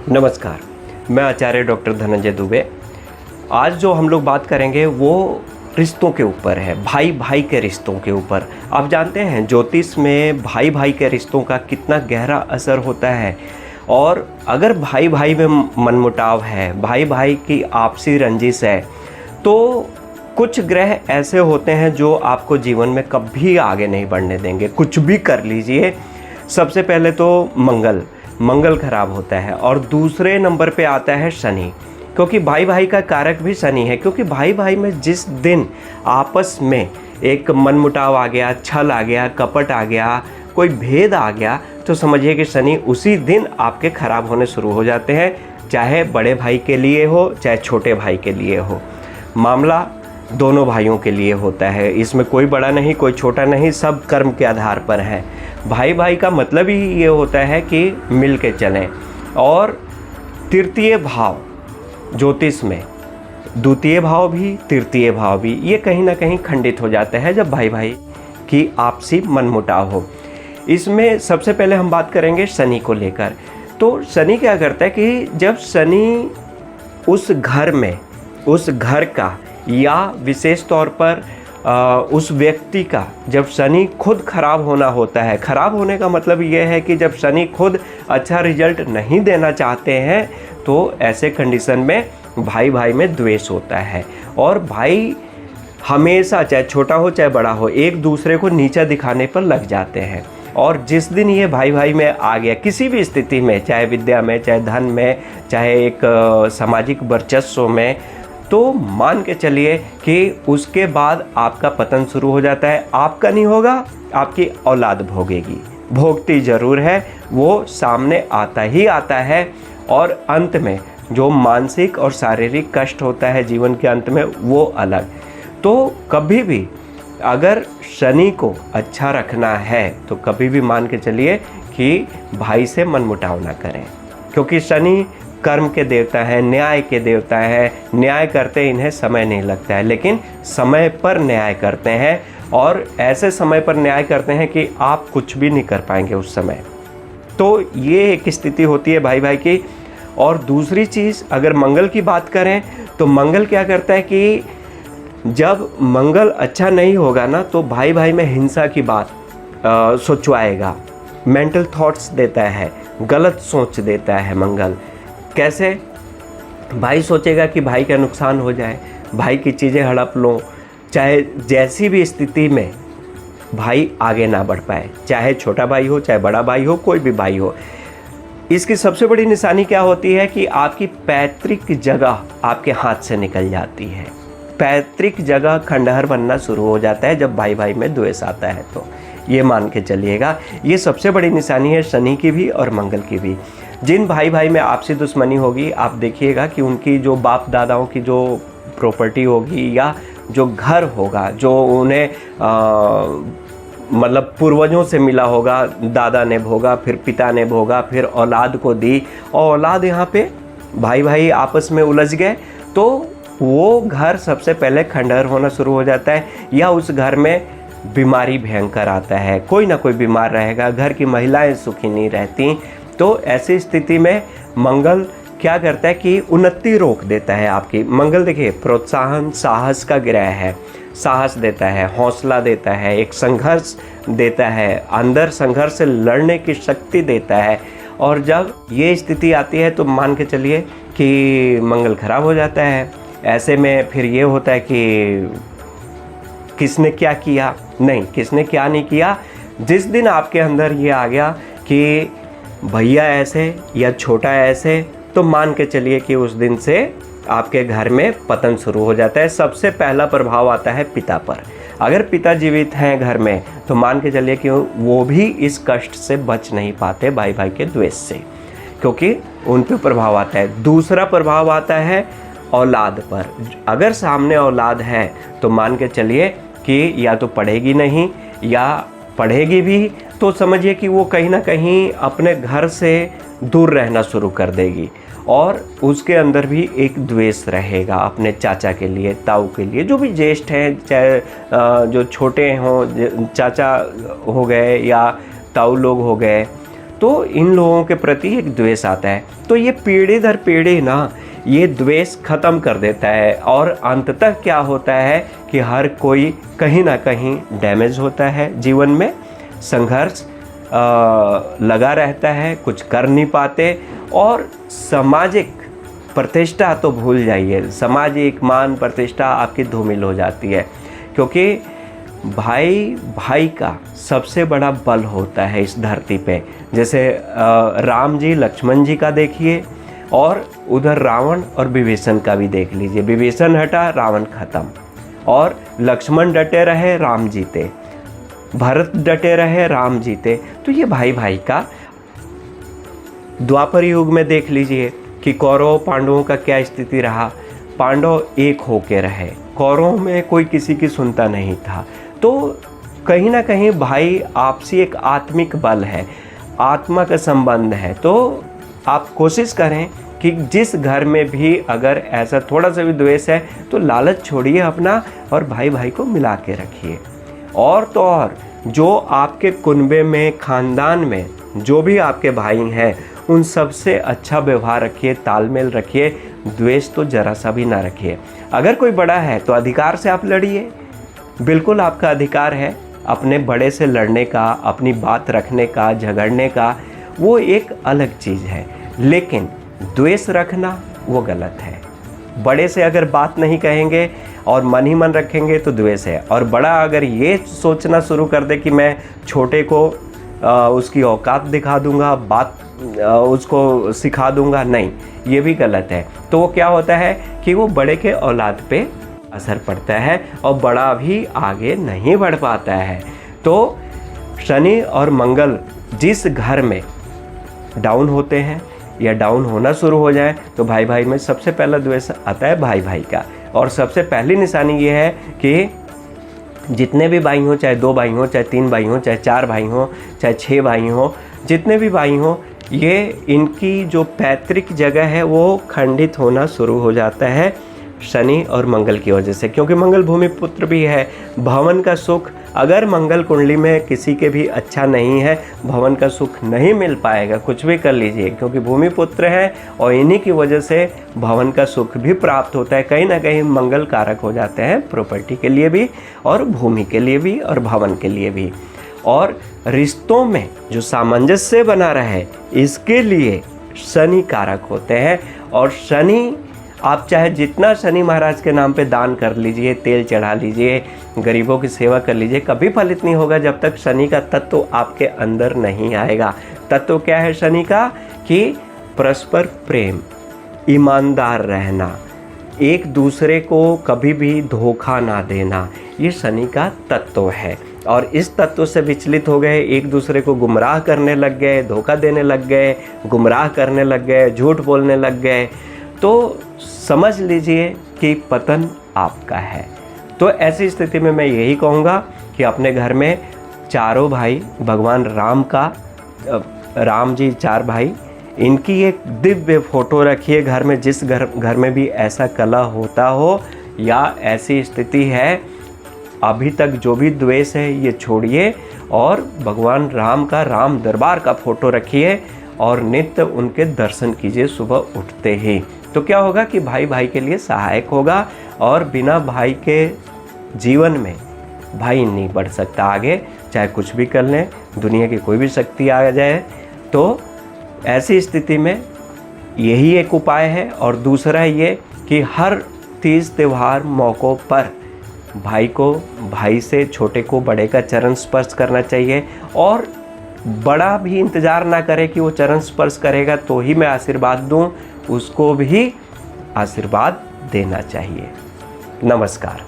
नमस्कार, मैं आचार्य डॉक्टर धनंजय दुबे। आज जो हम लोग बात करेंगे वो रिश्तों के ऊपर है, भाई भाई के रिश्तों के ऊपर। आप जानते हैं ज्योतिष में भाई भाई के रिश्तों का कितना गहरा असर होता है, और अगर भाई भाई में मनमुटाव है, भाई भाई की आपसी रंजिश है, तो कुछ ग्रह ऐसे होते हैं जो आपको जीवन में कभी आगे नहीं बढ़ने देंगे। कुछ भी कर लीजिए, सबसे पहले तो मंगल खराब होता है, और दूसरे नंबर पे आता है शनि, क्योंकि भाई भाई का कारक भी शनि है। क्योंकि भाई भाई में जिस दिन आपस में एक मनमुटाव आ गया, छल आ गया, कपट आ गया, कोई भेद आ गया, तो समझिए कि शनि उसी दिन आपके खराब होने शुरू हो जाते हैं, चाहे बड़े भाई के लिए हो चाहे छोटे भाई के लिए हो। मामला दोनों भाइयों के लिए होता है, इसमें कोई बड़ा नहीं कोई छोटा नहीं, सब कर्म के आधार पर है। भाई भाई का मतलब ही ये होता है कि मिल के चलें। और तृतीय भाव ज्योतिष में, द्वितीय भाव भी तृतीय भाव भी, ये कहीं ना कहीं खंडित हो जाते हैं जब भाई भाई की आपसी मनमुटाव हो। इसमें सबसे पहले हम बात करेंगे शनि को लेकर। तो शनि क्या करता है कि जब शनि उस घर में, उस घर का या विशेष तौर पर उस व्यक्ति का, जब शनि खुद खराब होना होता है, खराब होने का मतलब ये है कि जब शनि खुद अच्छा रिजल्ट नहीं देना चाहते हैं, तो ऐसे कंडीशन में भाई भाई में द्वेष होता है। और भाई हमेशा, चाहे छोटा हो चाहे बड़ा हो, एक दूसरे को नीचा दिखाने पर लग जाते हैं। और जिस दिन ये भाई भाई में आ गया, किसी भी स्थिति में, चाहे विद्या में, चाहे धन में, चाहे एक सामाजिक वर्चस्व में, तो मान के चलिए कि उसके बाद आपका पतन शुरू हो जाता है। आपका नहीं होगा, आपकी औलाद भोगेगी, भोगती ज़रूर है, वो सामने आता ही आता है। और अंत में जो मानसिक और शारीरिक कष्ट होता है जीवन के अंत में, वो अलग। तो कभी भी अगर शनि को अच्छा रखना है तो कभी भी मान के चलिए कि भाई से मनमुटाव ना करें, क्योंकि शनि कर्म के देवता है, न्याय के देवता है। न्याय करते इन्हें समय नहीं लगता है, लेकिन समय पर न्याय करते हैं, और ऐसे समय पर न्याय करते हैं कि आप कुछ भी नहीं कर पाएंगे उस समय। तो ये एक स्थिति होती है भाई भाई की। और दूसरी चीज़, अगर मंगल की बात करें तो मंगल क्या करता है कि जब मंगल अच्छा नहीं होगा ना, तो भाई भाई में हिंसा की बात सोचवाएगा, मेंटल थॉट्स देता है, गलत सोच देता है मंगल। कैसे? भाई सोचेगा कि भाई का नुकसान हो जाए, भाई की चीज़ें हड़प लो, चाहे जैसी भी स्थिति में भाई आगे ना बढ़ पाए, चाहे छोटा भाई हो चाहे बड़ा भाई हो, कोई भी भाई हो। इसकी सबसे बड़ी निशानी क्या होती है कि आपकी पैतृक जगह आपके हाथ से निकल जाती है। पैतृक जगह खंडहर बनना शुरू हो जाता है जब भाई भाई में द्वेष आता है। तो ये मान के चलिएगा, ये सबसे बड़ी निशानी है शनि की भी और मंगल की भी। जिन भाई भाई में आपसी दुश्मनी होगी, आप देखिएगा कि उनकी जो बाप दादाओं की जो प्रॉपर्टी होगी या जो घर होगा, जो उन्हें मतलब पूर्वजों से मिला होगा, दादा ने भोगा, फिर पिता ने भोगा, फिर औलाद को दी, और औलाद यहाँ पे भाई भाई आपस में उलझ गए, तो वो घर सबसे पहले खंडहर होना शुरू हो जाता है। या उस घर में बीमारी भयंकर आता है, कोई ना कोई बीमार रहेगा, घर की महिलाएं सुखी नहीं रहती। तो ऐसी स्थिति में मंगल क्या करता है कि उन्नति रोक देता है आपकी। मंगल देखिए प्रोत्साहन, साहस का ग्रह है, साहस देता है, हौसला देता है, एक संघर्ष देता है, अंदर संघर्ष से लड़ने की शक्ति देता है। और जब ये स्थिति आती है तो मान के चलिए कि मंगल खराब हो जाता है। ऐसे में फिर ये होता है कि किसने क्या किया, नहीं, किसने क्या नहीं किया। जिस दिन आपके अंदर ये आ गया कि भैया ऐसे या छोटा ऐसे, तो मान के चलिए कि उस दिन से आपके घर में पतन शुरू हो जाता है। सबसे पहला प्रभाव आता है पिता पर। अगर पिता जीवित हैं घर में, तो मान के चलिए कि वो भी इस कष्ट से बच नहीं पाते भाई भाई के द्वेष से, क्योंकि उन पर प्रभाव आता है। दूसरा प्रभाव आता है औलाद पर। अगर सामने औलाद है तो मान के चलिए कि या तो पढ़ेगी नहीं, या पढ़ेगी भी तो समझिए कि वो कहीं ना कहीं अपने घर से दूर रहना शुरू कर देगी, और उसके अंदर भी एक द्वेष रहेगा अपने चाचा के लिए, ताऊ के लिए, जो भी ज्येष्ठ हैं, चाहे जो छोटे हों, चाचा हो गए या ताऊ लोग हो गए। तो इन लोगों के प्रति एक द्वेष आता है। तो ये पीढ़ी दर पीढ़ी ना ये द्वेष ख़त्म कर देता है और अंततः क्या होता है कि हर कोई कहीं ना कहीं डैमेज होता है, जीवन में संघर्ष लगा रहता है, कुछ कर नहीं पाते और सामाजिक प्रतिष्ठा तो भूल जाइए, सामाजिक मान प्रतिष्ठा आपकी धूमिल हो जाती है। क्योंकि भाई भाई का सबसे बड़ा बल होता है इस धरती पे। जैसे राम जी लक्ष्मण जी का देखिए और उधर रावण और विभीषण का भी देख लीजिए। विभीषण हटा रावण खत्म और लक्ष्मण डटे रहे राम जीते, भरत डटे रहे राम जीते। तो ये भाई भाई का द्वापर युग में देख लीजिए कि कौरव पांडवों का क्या स्थिति रहा। पांडव एक होके रहे, कौरवों में कोई किसी की सुनता नहीं था। तो कहीं ना कहीं भाई आपसी एक आत्मिक बल है, आत्मा का संबंध है। तो आप कोशिश करें कि जिस घर में भी अगर ऐसा थोड़ा सा भी द्वेष है तो लालच छोड़िए अपना और भाई भाई को मिला के रखिए। और तो और जो आपके कुनबे में, खानदान में जो भी आपके भाई हैं उन सब से अच्छा व्यवहार रखिए, तालमेल रखिए, द्वेष तो जरा सा भी ना रखिए। अगर कोई बड़ा है तो अधिकार से आप लड़िए, बिल्कुल आपका अधिकार है अपने बड़े से लड़ने का, अपनी बात रखने का, झगड़ने का, वो एक अलग चीज़ है। लेकिन द्वेष रखना वो गलत है। बड़े से अगर बात नहीं कहेंगे और मन ही मन रखेंगे तो द्वेष है। और बड़ा अगर ये सोचना शुरू कर दे कि मैं छोटे को उसकी औकात दिखा दूंगा, बात उसको सिखा दूंगा, नहीं, ये भी गलत है। तो वो क्या होता है कि वो बड़े के औलाद पे असर पड़ता है और बड़ा भी आगे नहीं बढ़ पाता है। तो शनि और मंगल जिस घर में डाउन होते हैं या डाउन होना शुरू हो जाए तो भाई भाई में सबसे पहला द्वेष आता है भाई भाई का। और सबसे पहली निशानी ये है कि जितने भी भाई हों, चाहे 2 भाई हों, चाहे 3 भाई हों, चाहे 4 भाई हों, चाहे 6 भाई हों, जितने भी भाई हों, ये इनकी जो पैतृक जगह है वो खंडित होना शुरू हो जाता है शनि और मंगल की वजह से। क्योंकि मंगल भूमि पुत्र भी है। भवन का सुख अगर मंगल कुंडली में किसी के भी अच्छा नहीं है, भवन का सुख नहीं मिल पाएगा, कुछ भी कर लीजिए, क्योंकि भूमि पुत्र है और इन्हीं की वजह से भवन का सुख भी प्राप्त होता है। कहीं ना कहीं मंगल कारक हो जाते हैं प्रॉपर्टी के लिए भी और भूमि के लिए भी और भवन के लिए भी। और रिश्तों में जो सामंजस्य बना रहे इसके लिए शनि कारक होते हैं। और शनि, आप चाहे जितना शनि महाराज के नाम पे दान कर लीजिए, तेल चढ़ा लीजिए, गरीबों की सेवा कर लीजिए, कभी फलित नहीं होगा जब तक शनि का तत्व आपके अंदर नहीं आएगा। तत्व क्या है शनि का? कि परस्पर प्रेम, ईमानदार रहना, एक दूसरे को कभी भी धोखा ना देना, ये शनि का तत्व है। और इस तत्व से विचलित हो गए, एक दूसरे को गुमराह करने लग गए, धोखा देने लग गए, गुमराह करने लग गए, झूठ बोलने लग गए, तो समझ लीजिए कि पतन आपका है। तो ऐसी स्थिति में मैं यही कहूँगा कि अपने घर में चारों भाई, भगवान राम का, राम जी 4 भाई, इनकी एक दिव्य फोटो रखिए घर में। जिस घर में भी ऐसा कला होता हो या ऐसी स्थिति है, अभी तक जो भी द्वेष है ये छोड़िए और भगवान राम का, राम दरबार का फोटो रखिए और नित्य उनके दर्शन कीजिए सुबह उठते ही। तो क्या होगा कि भाई भाई के लिए सहायक होगा और बिना भाई के जीवन में भाई नहीं बढ़ सकता आगे, चाहे कुछ भी कर लें, दुनिया की कोई भी शक्ति आ जाए। तो ऐसी स्थिति में यही एक उपाय है। और दूसरा ये कि हर तीज त्यौहार मौक़ों पर भाई को भाई से, छोटे को बड़े का चरण स्पर्श करना चाहिए। और बड़ा भी इंतज़ार ना करे कि वो चरण स्पर्श करेगा तो ही मैं आशीर्वाद दूं, उसको भी आशीर्वाद देना चाहिए। नमस्कार।